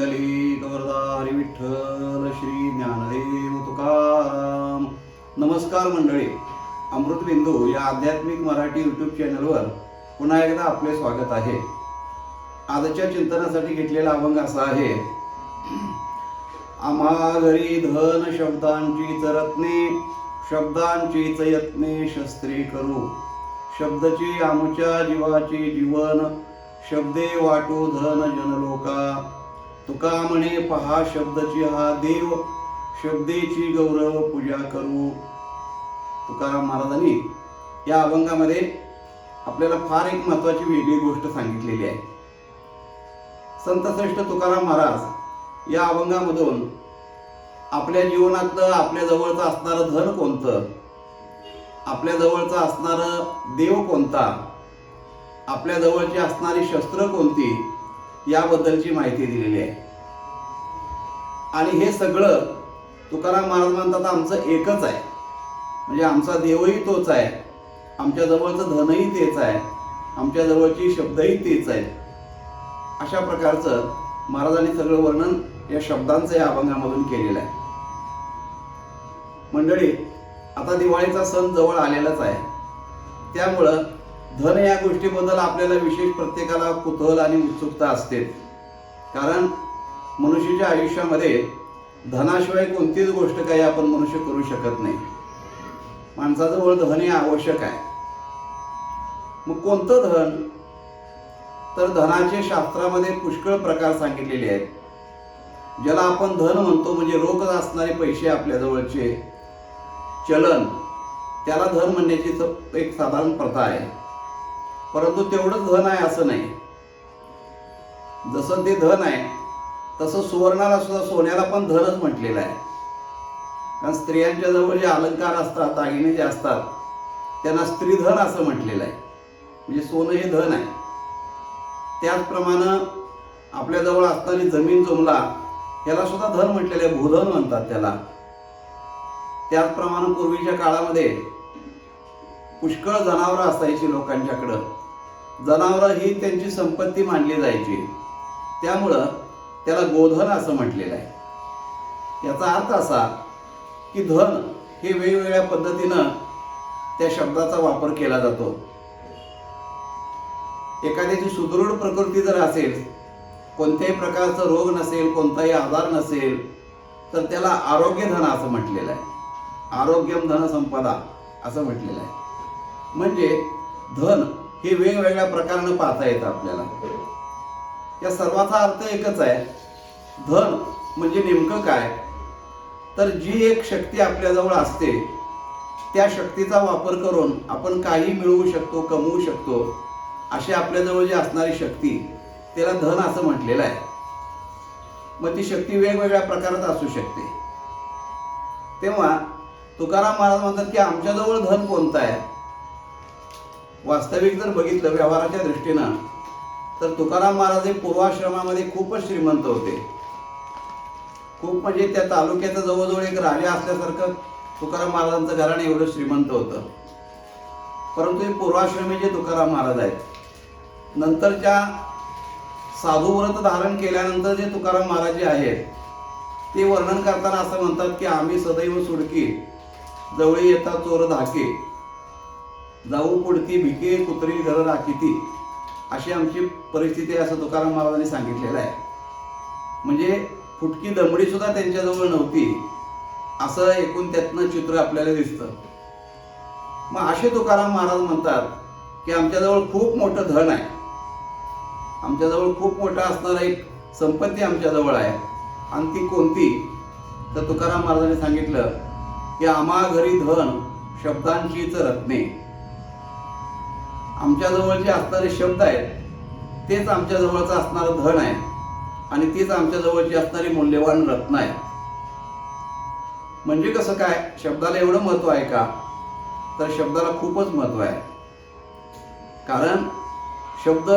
पुंडलिक वरदारी विठ्ठल श्री ज्ञानदेव तुकाराम. नमस्कार मंडळी, अमृतबिंदू या आध्यात्मिक मराठी यूट्यूब चॅनलवर पुन्हा एकदा आपले स्वागत आहे. आजच्या चिंतनासाठी घेतलेला अभंग असा आहे. आम्हा घरी धन शब्दांचीच रत्ने, शब्दांचीच यत्ने शस्त्रे करू. शब्दची आमच्या जीवाची जीवन, शब्दे वाटू धन जनलोका. तुका म्हणे पहा शब्दची हा देव, शब्देची गौरव पूजा करू. तुकाराम महाराजांनी या अभंगामध्ये आपल्याला फार एक महत्वाची वेगळी गोष्ट सांगितलेली आहे. संतश्रेष्ठ तुकाराम महाराज या अभंगामधून आपल्या जीवनातलं आपल्या जवळचं असणारं धन कोणतं, आपल्या जवळचं असणारं देव कोणता, आपल्या जवळची असणारी शस्त्र कोणती याबद्दलची माहिती दिलेली आहे. आणि हे सगळं तुकाराम महाराज म्हणतात आमचं एकच आहे, म्हणजे आमचा देवही तोच आहे, आमच्या जवळचं धनही तेच आहे, आमच्या जवळची शब्दही तेच आहे. अशा प्रकारचं महाराजांनी सगळं वर्णन या शब्दांचं या अभंगामधून केलेलं आहे. मंडळी, आता दिवाळीचा सण जवळ आलेलाच आहे. त्यामुळं धन या गोष्टीबद्दल आपल्याला विशेष प्रत्येकाला कुतूहल आणि उत्सुकता असते. कारण मनुष्याच्या आयुष्यामध्ये धनाशिवाय कोणतीच गोष्ट काही आपण मनुष्य करू शकत नाही. माणसाजवळ धन हे आवश्यक आहे. मग कोणतं धन? तर धनाचे शास्त्रामध्ये पुष्कळ प्रकार सांगितलेले आहेत. ज्याला आपण धन म्हणतो म्हणजे रोख असणारे पैसे आपल्या जवळचे चलन, त्याला धन म्हणण्याची एक साधारण प्रथा आहे. परंतु तेवढंच धन आहे असं नाही. जसं ते धन आहे तसं सुवर्णाला सुद्धा, सोन्याला पण धनच म्हटलेलं आहे. कारण स्त्रियांच्या जवळ जे अलंकार असतात, दागिने जे असतात, त्यांना स्त्रीधन असं म्हटलेलं आहे. म्हणजे सोनं हे धन आहे. त्याचप्रमाणे आपल्याजवळ असणारी जमीन जुमला याला सुद्धा धन म्हटलेलं आहे, भूधन म्हणतात त्याला. त्याचप्रमाणे पूर्वीच्या काळामध्ये पुष्कळ जनावरं असायची लोकांच्याकडं. जनावरं ही त्यांची संपत्ती मानली जायची, त्यामुळं त्याला गोधन असं म्हटलेलं आहे. याचा अर्थ असा की धन हे वेगवेगळ्या पद्धतीनं त्या शब्दाचा वापर केला जातो. एखाद्याची सुदृढ प्रकृती जर असेल, कोणत्याही प्रकारचा रोग नसेल, कोणताही आजार नसेल, तर त्याला आरोग्य धन असं म्हटलेलं आहे. आरोग्यम धन संपदा असं म्हटलेलं आहे. म्हणजे धन हे वेगवेगळ्या प्रकारानं पाहता येतं आपल्याला. या सर्वाचा अर्थ एकच आहे. धन म्हणजे नेमकं काय? तर जी एक शक्ती आपल्याजवळ असते, त्या शक्तीचा वापर करून आपण काही मिळवू शकतो, कमवू शकतो. अशी आपल्याजवळ जी असणारी शक्ती, त्याला धन असं म्हटलेलं आहे. मग ती शक्ती वेगवेगळ्या प्रकारात असू शकते. तेव्हा तुकाराम महाराज म्हणतात की आमच्याजवळ धन कोणतं आहे? वास्तविक जर बघितलं व्यवहाराच्या दृष्टीनं, तर तुकाराम महाराज हे पूर्वाश्रमामध्ये खूपच श्रीमंत होते. खूप म्हणजे त्या तालुक्याचं जवळजवळ एक राजा असल्यासारखं तुकाराम महाराजांचं घराणं एवढं श्रीमंत होतं. परंतु हे पूर्वाश्रमी जे तुकाराम महाराज आहेत, नंतरच्या साधू व्रत धारण केल्यानंतर जे तुकाराम महाराज जे आहेत, ते वर्णन करताना असं म्हणतात की आम्ही सदैव सुडकी, जवळी येता चोर धाके, जाऊ पुढती भिके कुत्री घर राखीती, अशी आमची परिस्थिती आहे असं तुकाराम महाराजांनी सांगितलेलं आहे. म्हणजे फुटकी दमडी सुद्धा त्यांच्याजवळ नव्हती असं एकूण त्यातनं चित्र आपल्याला दिसतं. मग असे तुकाराम महाराज म्हणतात की आमच्याजवळ खूप मोठं धन आहे, आमच्याजवळ खूप मोठा असणारा एक संपत्ती आमच्याजवळ आहे. आणि ती कोणती? तर तुकाराम महाराजांनी सांगितलं की आम्हा घरी धन शब्दांचीच रत्ने. आमच्याजवळ जे असणारे शब्द आहेत तेच आमच्याजवळचं असणारं धन आहे, आणि तीच आमच्याजवळची असणारी मूल्यवान रत्न आहे. म्हणजे कसं काय? शब्दाला एवढं महत्व आहे का? तर शब्दाला खूपच महत्व आहे. कारण शब्द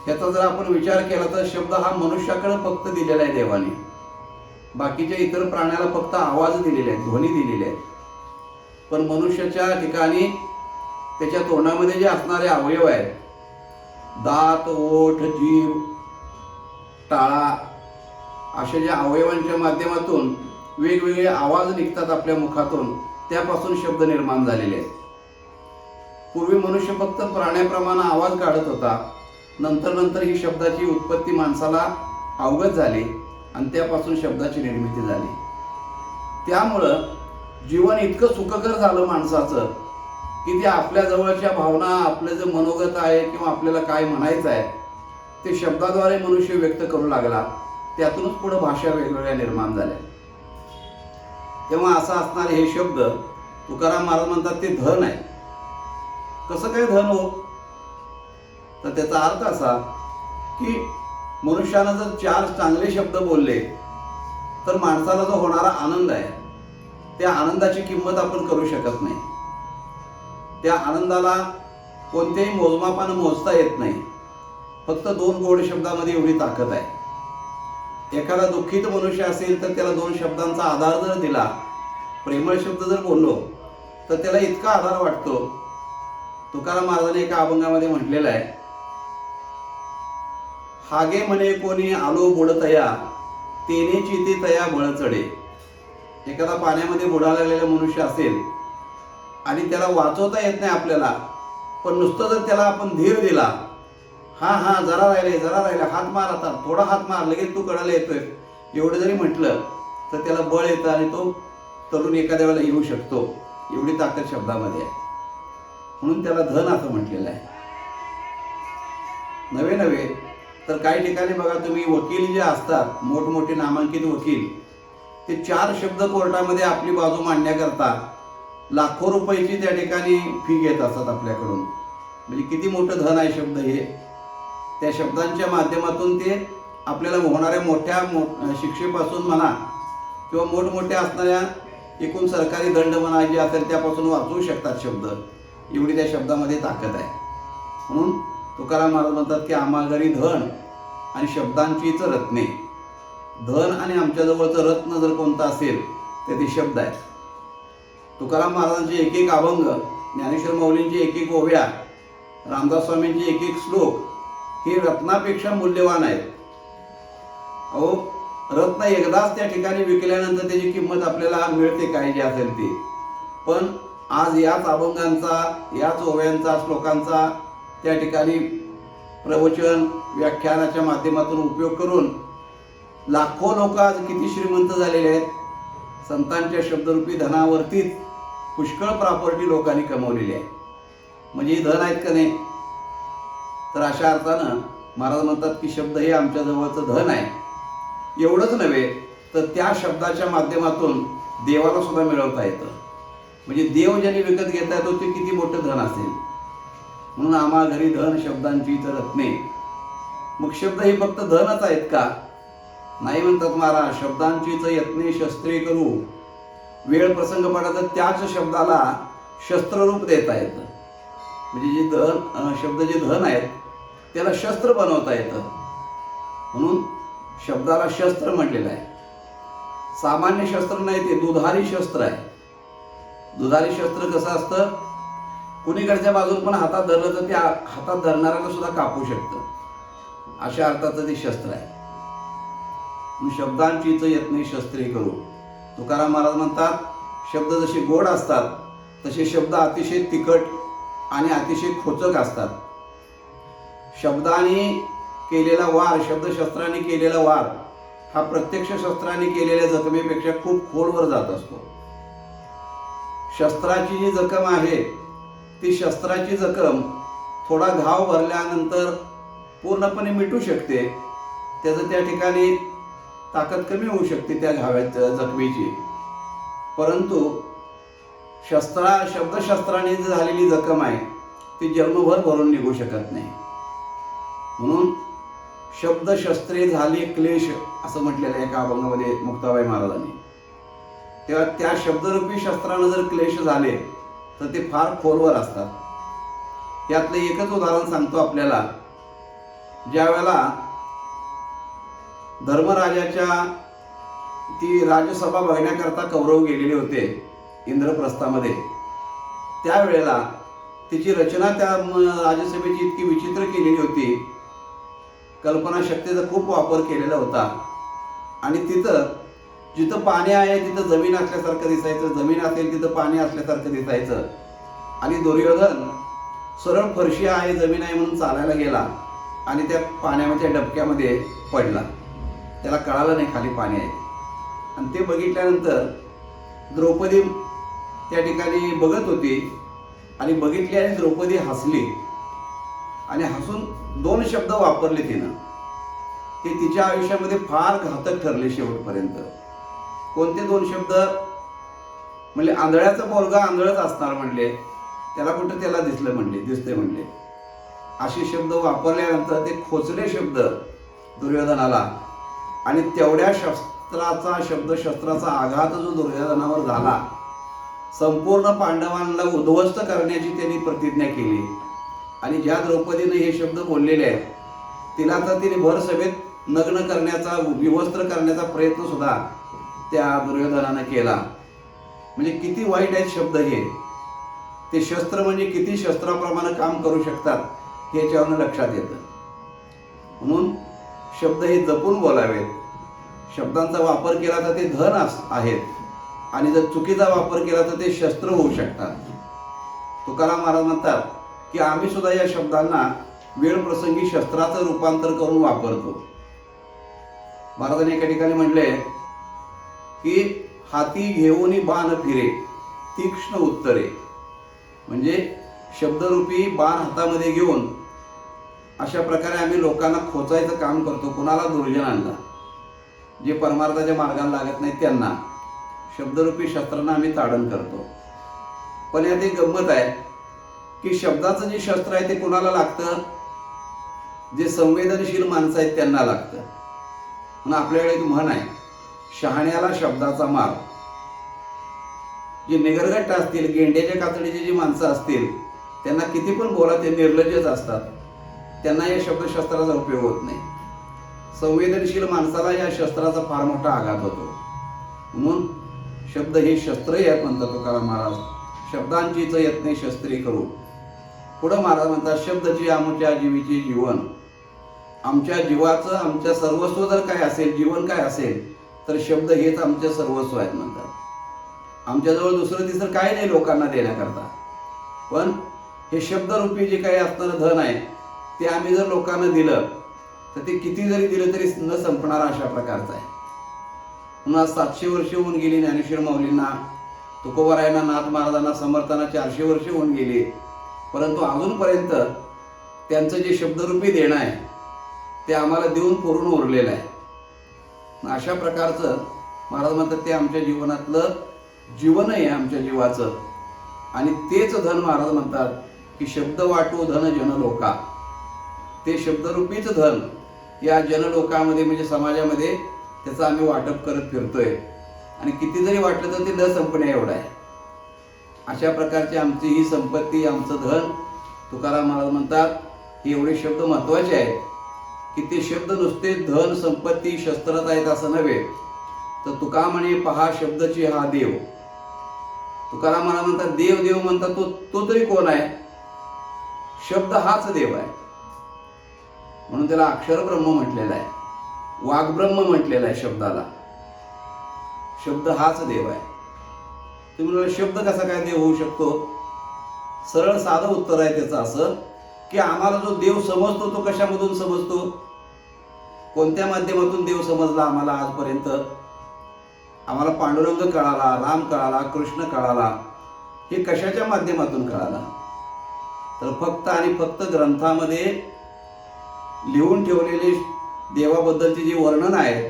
ह्याचा जर आपण विचार केला तर शब्द हा मनुष्याकडे फक्त दिलेला आहे देवाने. बाकीच्या इतर प्राण्याला फक्त आवाज दिलेले आहेत, ध्वनी दिलेले आहेत. पण मनुष्याच्या ठिकाणी त्याच्या तोंडामध्ये जे असणारे अवयव आहेत, दात, ओठ, जीभ, टाळा अशा ज्या अवयवांच्या माध्यमातून वेगवेगळे आवाज निघतात आपल्या मुखातून, त्यापासून शब्द निर्माण झालेले आहेत. पूर्वी मनुष्य फक्त प्राण्याप्रमाणे आवाज काढत होता. नंतर ही शब्दाची उत्पत्ती माणसाला अवगत झाली आणि त्यापासून शब्दाची निर्मिती झाली. त्यामुळं जीवन इतकं सुखकर झालं माणसाचं की ते आपल्या जवळच्या भावना, आपलं जे मनोगत आहे किंवा आपल्याला काय म्हणायचं आहे ते शब्दाद्वारे मनुष्य व्यक्त करू लागला. त्यातूनच पुढे भाषा वेगवेगळ्या निर्माण झाल्या. तेव्हा असं असणारे हे शब्द तुकाराम महाराज म्हणतात ते धन आहे. कसं काय धन हो? तर त्याचा अर्थ असा की मनुष्यानं जर 4 चांगले शब्द बोलले तर माणसाला जो होणारा आनंद आहे त्या आनंदाची किंमत आपण करू शकत नाही. त्या आनंदाला कोणत्याही मोजमापानं मोजता येत नाही. फक्त 2 गोड शब्दामध्ये एवढी ताकद आहे. एखादा दुःखित मनुष्य असेल तर त्याला 2 शब्दांचा आधार जर दिला, प्रेमळ शब्द जर बोललो तर त्याला इतका आधार वाटतो. तुकाराम महाराजांनी एका अभंगामध्ये म्हटलेलं आहे, हागे म्हणे कोणी आलो बुडतया, तेने चिती तया बळ चढे. एखादा पाण्यामध्ये बुडायला लागलेला मनुष्य असेल आणि त्याला वाचवता येत नाही आपल्याला, पण नुसतं जर त्याला आपण धीर दिला, हा जरा राहिले, हात मार, आता थोडा हात मार, लगेच तू कडायला येतोय, एवढं जरी म्हटलं तर त्याला बळ येतं आणि तो तरुण एखाद्या वेळेला येऊ शकतो. एवढी ताकद शब्दामध्ये आहे. म्हणून त्याला धन असं म्हटलेलं आहे. नवे तर काही ठिकाणी बघा तुम्ही, वकील जे असतात, मोठमोठे नामांकित वकील, ते 4 शब्द कोर्टामध्ये आपली बाजू मांडण्याकरता लाखो रुपयाची त्या ठिकाणी फी घेत असतात आपल्याकडून. म्हणजे किती मोठं धन आहे शब्द हे. त्या शब्दांच्या माध्यमातून ते आपल्याला होणाऱ्या मोठ्या शिक्षेपासून म्हणा किंवा मोठमोठ्या असणाऱ्या एकूण सरकारी दंड म्हणा जे असेल त्यापासून वाचवू शकतात शब्द. एवढी त्या शब्दामध्ये ताकद आहे. म्हणून तुकाराम महाराज म्हणतात की आम्हा घरी धन आणि शब्दांचीच रत्ने. धन आणि आमच्याजवळचं रत्न जर कोणतं असेल तर ते शब्द आहे. तुकाराम महाराजांचे एक अभंग, ज्ञानेश्वर माऊलींचे एक ओव्या, रामदास स्वामींचे एक श्लोक हे रत्नापेक्षा मूल्यवान आहेत. अहो, रत्न एकदाच त्या ठिकाणी विकल्यानंतर त्याची किंमत आपल्याला मिळते काय जे असेल ते. पण आज याच अभंगांचा, याच ओव्यांचा, श्लोकांचा त्या ठिकाणी प्रवचन, व्याख्यानाच्या माध्यमातून उपयोग करून लाखो लोक आज किती श्रीमंत झालेले आहेत. संतांच्या शब्दरूपी धनावरतीच पुष्कळ प्रॉपर्टी लोकांनी कमवलेली आहे. म्हणजे धन आहेत का नाही? तर अशा अर्थानं महाराज म्हणतात की शब्द हे आमच्या जवळचं धन आहे. एवढंच नव्हे तर त्या शब्दाच्या माध्यमातून देवाला सुद्धा मिळवता येतं. म्हणजे देव ज्याने विकत घेता येतो ते किती मोठं धन असेल. म्हणून आम्हा घरी धन शब्दांची तर रत्ने. मग शब्द हे फक्त धनच आहेत का? नाही म्हणतात महाराज, शब्दांचीच यत्ने शस्त्रे करू. वेळ प्रसंग पडला तर त्याच शब्दाला शस्त्ररूप देता येतं. म्हणजे जे धन, शब्द जे धन आहेत त्याला शस्त्र बनवता येतं. म्हणून शब्दाला शस्त्र म्हटलेलं आहे. सामान्य शस्त्र नाही, ते दुधारी शस्त्र आहे. दुधारी शस्त्र कसं असतं, कुणीकडच्या बाजून पण हातात धरलं तर त्या हातात धरणाऱ्याला सुद्धा कापू शकतं. अशा अर्थाचं ते शस्त्र आहे. शब्दांचीच यत्ने शस्त्रे करू. तुकाराम महाराज म्हणतात शब्द जसे गोड असतात तसे शब्द अतिशय तिखट आणि अतिशय खोचक असतात. शब्दाने केलेला वार, शब्दशस्त्राने केलेला वार हा प्रत्यक्ष शस्त्राने केलेल्या जखमेपेक्षा खूप खोलवर जात असतो. शस्त्राची जी जखम आहे ती शस्त्राची जखम थोडा घाव भरल्यानंतर पूर्णपणे मिटू शकते. त्याचं त्या ठिकाणी ताकद कमी होऊ शकते त्या जखमेची. परंतु शब्दशस्त्राने झालेली जखम आहे ती जन्मभर भरून निघू शकत नाही. म्हणून शब्दशस्त्रे झाले क्लेश असं म्हटलेलं आहे एका अभंगामध्ये मुक्ताबाई महाराजांनी. तेव्हा त्या शब्दरूपी शस्त्रानं जर क्लेश झाले तर ते फार खोलवर असतात. यातलं एकच उदाहरण सांगतो आपल्याला. ज्या वेळेला धर्मराजाच्या ती राजसभा बघण्याकरता कौरव गेलेले होते इंद्रप्रस्थामध्ये, त्यावेळेला तिची रचना त्या राजसभेची इतकी विचित्र केलेली होती, कल्पनाशक्तीचा खूप वापर केलेला होता आणि तिथं जिथं पाणी आहे तिथं जमीन असल्यासारखं दिसायचं, जमीन असेल तिथं पाणी असल्यासारखं दिसायचं. आणि दुर्योधन सरळ फरशी आहे जमीन आहे म्हणून चालायला गेला आणि त्या पाण्याच्या डबक्यामध्ये पडला. त्याला कळालं नाही खाली पाणी आहे. आणि ते बघितल्यानंतर द्रौपदी त्या ठिकाणी बघत होती आणि बघितली आणि द्रौपदी हसली आणि हसून 2 शब्द वापरले तिनं. ते तिच्या आयुष्यामध्ये फार घातक ठरले शेवटपर्यंत. कोणते 2 शब्द? म्हणजे आंधळ्याचा पोरगा आंधळच असणार म्हणले, त्याला कुठं त्याला दिसते म्हणले. असे शब्द वापरल्यानंतर ते खोचले शब्द दुर्योधनाला आणि तेवढ्या शस्त्राचा आघात जो दुर्योधनावर झाला, संपूर्ण पांडवांना उद्ध्वस्त करण्याची त्यांनी प्रतिज्ञा केली. आणि ज्या द्रौपदीने हे शब्द बोललेले आहेत तिला तर तिने भर सभेत नग्न करण्याचा, विवस्त्र करण्याचा प्रयत्न सुद्धा त्या दुर्योधनानं केला. म्हणजे किती वाईट आहेत शब्द हे. ते शस्त्र म्हणजे किती शस्त्राप्रमाणे काम करू शकतात हे याच्यावरनं लक्षात येतं. म्हणून शब्द हे जपून बोलावेत. शब्दांचा वापर केला तर ते धन आहेत आणि जर चुकीचा वापर केला तर ते शस्त्र होऊ शकतात. तुकाराम महाराज म्हणतात की आम्ही सुद्धा या शब्दांना वेळ प्रसंगी शस्त्राचं रूपांतर करून वापरतो. महाराजांनी एका ठिकाणी म्हटले की हाती घेऊन बाण फिरे तीक्ष्ण उत्तरे. म्हणजे शब्दरूपी बाण हातामध्ये घेऊन अशा प्रकारे आम्ही लोकांना खोचायचं काम करतो. कुणाला? दुर्जनांना, जे परमार्थाच्या मार्गाला लागत नाही त्यांना शब्दरूपी शस्त्रांना आम्ही ताडण करतो. पण यात एक गंमत आहे की शब्दाचं जे शस्त्र आहे ते कुणाला लागतं? जे संवेदनशील माणसं आहेत त्यांना लागतं. म्हणून आपल्याकडे एक म्हण आहे, शहाण्याला शब्दाचा मार. जे निगरगट्ट असतील, गेंड्याच्या कातडीची जी माणसं असतील त्यांना किती पण बोला ते निर्लज्जच असतात, त्यांना या शब्दशस्त्राचा उपयोग होत नाही. संवेदनशील माणसाला या शस्त्राचा फार मोठा आघात होतो. म्हणून शब्द हे शस्त्रही आहेत म्हणतात तुकाराम महाराज. शब्दांचीच यत्ने शस्त्री करू. पुढं महाराज म्हणतात, शब्दची आमच्या जीवीची जीवन. आमच्या जीवाचं, आमच्या सर्वस्व जर काय असेल, जीवन काय असेल तर शब्द हेच आमचे सर्वस्व आहेत म्हणतात. आमच्याजवळ दुसरं तिसरं काय नाही लोकांना देण्याकरता, पण हे शब्दरूपी जे काही असणारं धन आहे ते आम्ही जर लोकांना दिलं तर ते किती जरी दिलं तरी न संपणारा अशा प्रकारचं आहे. म्हणून आज 700 वर्ष होऊन गेली ज्ञानेश्वर माऊलींना, तुकोबारायांना, नाथ महाराजांना, समर्थांना 400 वर्ष होऊन गेली, परंतु अजूनपर्यंत त्यांचं जे शब्दरूपी देणं आहे ते आम्हाला देऊन पुरून उरलेलं आहे. अशा प्रकारचं महाराज म्हणतात ते आमच्या जीवनातलं जीवन आहे आमच्या जीवाचं. आणि तेच धन महाराज म्हणतात की शब्द वाटू धन जनलोका. ते शब्दरूपीच धन या जनलोकामध्ये म्हणजे समाजामध्ये त्याचं आम्ही वाटप करत फिरतोय आणि किती जरी वाटलं तर ते न संपणे एवढं आहे. अशा प्रकारची आमची ही संपत्ती, आमचं धन. तुकाराम महाराज म्हणतात हे एवढे शब्द महत्वाचे आहेत की ते शब्द नुसते धन, संपत्ती, शस्त्रात आहेत असं नव्हे, तर तुका म्हणे पहा शब्दची हा देव. तुकाराम महाराज म्हणतात देव देव म्हणतात तो तरी कोण आहे? शब्द हाच देव आहे. म्हणून त्याला अक्षर ब्रह्म म्हटलेलं आहे, वाग्ब्रह्म म्हटलेलं आहे शब्दाला. शब्द हाच देव आहे. तुम्ही म्हणा शब्द कसा काय देव होऊ शकतो? सरळ साधं उत्तर आहे त्याचं असं की आम्हाला जो देव समजतो तो कशामधून समजतो? कोणत्या माध्यमातून देव समजला आम्हाला आजपर्यंत? आम्हाला पांडुरंग कळाला, राम कळाला, कृष्ण कळाला. हे कशाच्या माध्यमातून कळाला? तर फक्त आणि फक्त ग्रंथामध्ये लिहून ठेवलेले देवाबद्दलचे जे वर्णन आहे,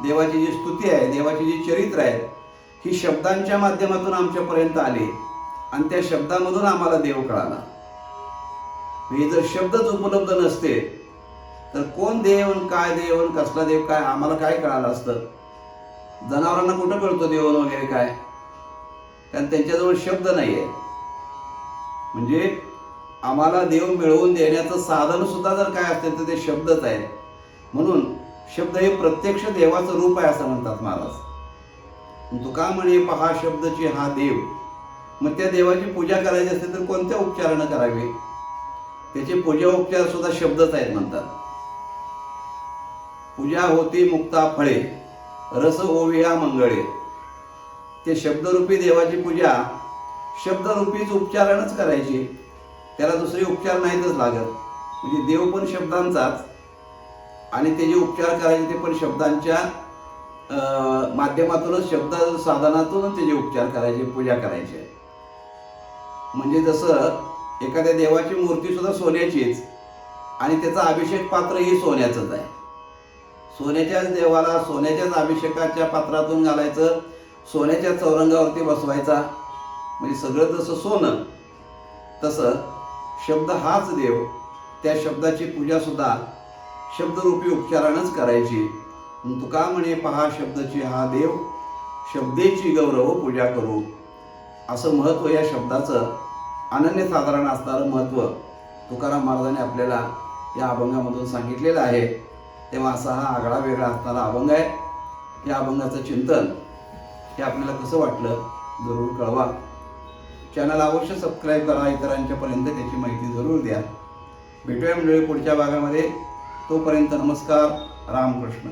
देवाची जी स्तुती आहे, देवाची जी चरित्र आहे, ही शब्दांच्या माध्यमातून आमच्यापर्यंत आली आणि त्या शब्दामधून आम्हाला देव कळाला. हे जर शब्दच उपलब्ध नसते तर कोण देव, काय देव, कसला देव, काय आम्हाला काय कळालं असतं? जनावरांना कुठं कळतो देव वगैरे काय? कारण त्यांच्याजवळ शब्द नाही आहे. म्हणजे आम्हाला देव मिळवून देण्याचं साधन सुद्धा जर काय असेल तर ते शब्दच आहेत. म्हणून शब्द हे प्रत्यक्ष देवाचं रूप आहे असं म्हणतात महाराज. तुका म्हणे पहा शब्दची हा देव. मग त्या देवाची पूजा करायची असेल तर कोणत्या उपचारानं करावी? त्याचे पूजा उपचार सुद्धा शब्दच आहेत म्हणतात. पूजा होती मुक्ता फळे रस ओविया मंगळे. ते शब्दरूपी देवाची पूजा शब्दरूपीच उच्चारणच करायची, त्याला दुसरे उपचार नाहीतच लागत. म्हणजे देव पण शब्दांचाच आणि ते जे उपचार करायचे ते पण शब्दांच्या माध्यमातूनच, शब्द साधनातूनच त्याचे उपचार करायचे, पूजा करायची. म्हणजे जसं एखाद्या देवाची मूर्ती सुद्धा सोन्याचीच आणि त्याचा अभिषेक पात्रही सोन्याचंच आहे. सोन्याच्याच देवाला सोन्याच्याच अभिषेकाच्या पात्रातून घालायचं, सोन्याच्या चौरंगावरती बसवायचा. म्हणजे सगळं जसं सोनं तसं शब्द हाच देव, त्या शब्दाची पूजा सुद्धा शब्दरूपी उपचारानंच करायची. तुका म्हणे पहा शब्दची हा देव, शब्देची गौरव पूजा करू. असं महत्त्व या शब्दाचं अनन्यसाधारण असणारं महत्त्व तुकाराम महाराजांनी आपल्याला या अभंगामधून सांगितलेलं आहे. तेव्हा असा हा आगळा वेगळा असणारा अभंग आहे. या अभंगाचं चिंतन हे आपल्याला कसं वाटलं जरूर कळवा. चॅनल अवश्य सबस्क्राईब करा, इतरांच्यापर्यंत त्याची माहिती जरूर द्या. भेटूया मंडळी पुढच्या भागामध्ये. तोपर्यंत नमस्कार, रामकृष्ण.